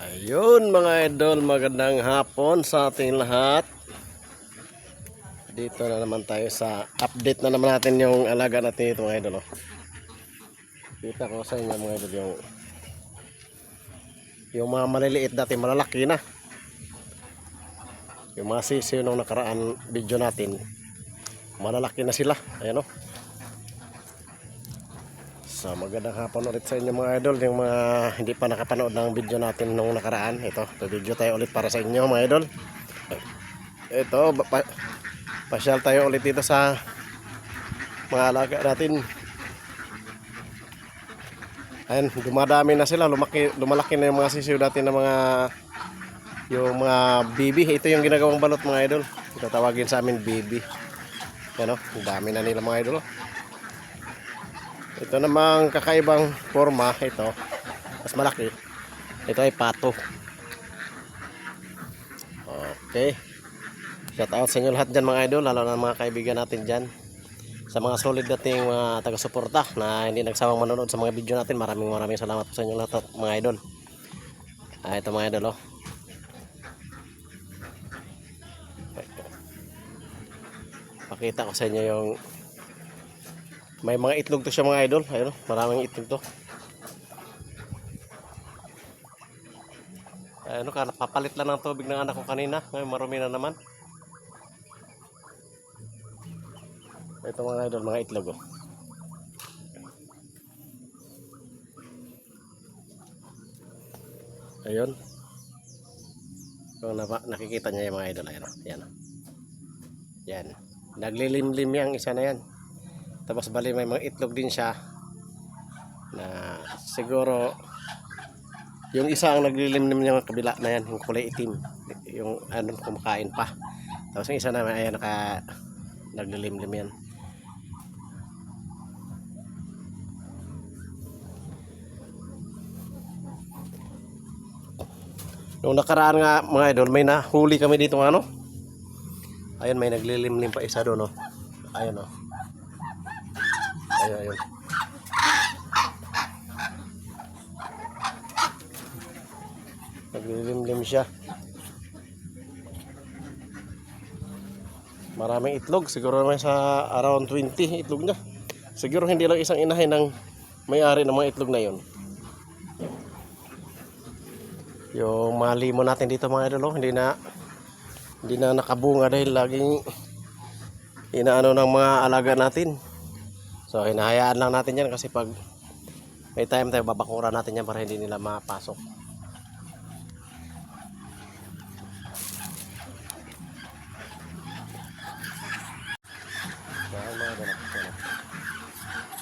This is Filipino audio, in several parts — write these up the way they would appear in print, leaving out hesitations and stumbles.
Ayun mga idol, magandang hapon sa ating lahat. Dito na naman tayo sa update na naman natin yung alaga natin ito mga idol. Kita ko sa inyo mga idol yung mga maliliit natin, malalaki na. Yung mga sisiyo nung nakaraan video natin, malalaki na sila. Ayan o. So magandang hapon ulit sa inyo mga idol. Yung mga hindi pa nakapanood ng video natin nung nakaraan, ito video tayo ulit para sa inyo mga idol. Ito pasyal tayo ulit dito sa mga alaga natin. Ayan, dumadami na sila, lumalaki na yung mga sisiyo natin na yung mga baby. Ito yung ginagawang balot mga idol. Ito tawagin sa amin baby. Yan o, dami na nila mga idol. Ito namang kakaibang forma, ito mas malaki. Ito ay pato. Okay, shout out sa inyo lahat dyan mga idol, lalo na mga kaibigan natin dyan, sa mga solid nating mga taga-suporta na hindi nagsawang manonood sa mga video natin. Maraming salamat po sa inyo lahat mga idol. Ito mga idol pakita ko sa inyo yung may mga itlog to siya mga idol. Ayun, maraming itlog to. Ayun, papalit lang ng tubig ng anak ko kanina. Ngayon marumi na naman. Ito mga idol, mga itlog Ayun. Kung nakikita niya yung mga idol, ayun. Yan. Yan. Naglilimlim yang isa na yan. Tapos bali may mga itlog din siya na siguro yung isa ang naglilimlim niya kabila na yan, yung kulay itim, yung ano kumakain pa. Tapos yung isa na ay naglilimlim yan. Nung nakaraan nga mga idol, may nahuli kami dito ng ano. Ayun, may naglilimlim pa isa doon Ayun Ayun. Naglilimlim siya. Maraming itlog. Siguro naman sa around 20 itlog niya. Siguro hindi lang isang inahin ng may-ari ng mga itlog na yun. Yung malimo natin dito mga idol, hindi na nakabunga dahil laging inaano ng mga alaga natin. So hinahayaan lang natin yan kasi pag may time tayo babakura natin yan para hindi nila mapasok.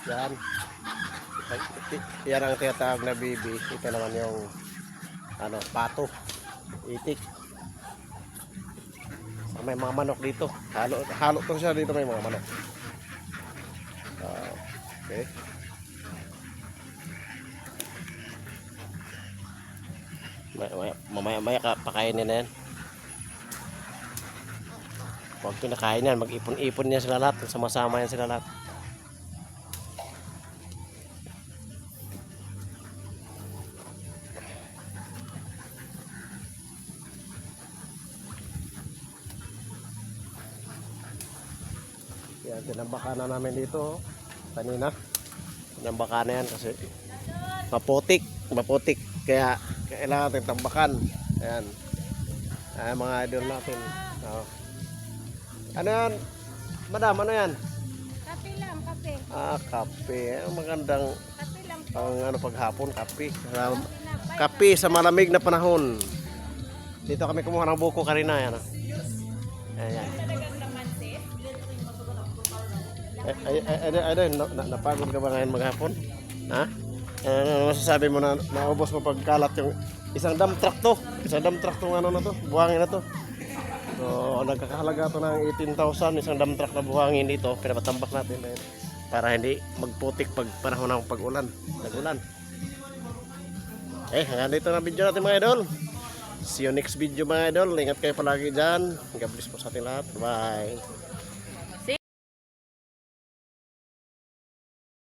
Yan. Yan ang tinatawag na baby. Ito naman yung pato, itik. So, may mga manok dito. Halo to siya dito, may mga manok. Okay. Mamaya pakainin na yan. Huwag kinakain yan, mag-ipon-ipon niya sila lahat, sama-sama yan sila lahat. Yan, tinambakan na namin dito kanina. Tinambakan na yan kasi maputik, kaya kailangan natin tambakan. Ayan, mga idol natin. Ano yan madam, ano yan? Kape lang, kape. Kape. Magandang Kape lang po. pang paghapon, kape. Kape sa malamig na panahon. Dito kami kumuha ng buko kanina. Yan. Ayan. Napagod ka ba ngayon maghapon? Ha? Ano masasabi mo na naubos mo pagkalat yung isang dump truck to? Isang dump truck tong ano na to? Buhangin na to. So nagkakahalaga to ng 18,000 isang dump truck na buhangin dito. Pinapatambak natin para hindi magputik pag panahon ng pag-ulan. Nag-ulan. Hanggang dito na video natin mga idol. See you next video mga idol. Ingat kayo palagi dyan. God bless po sa ating lahat. Bye.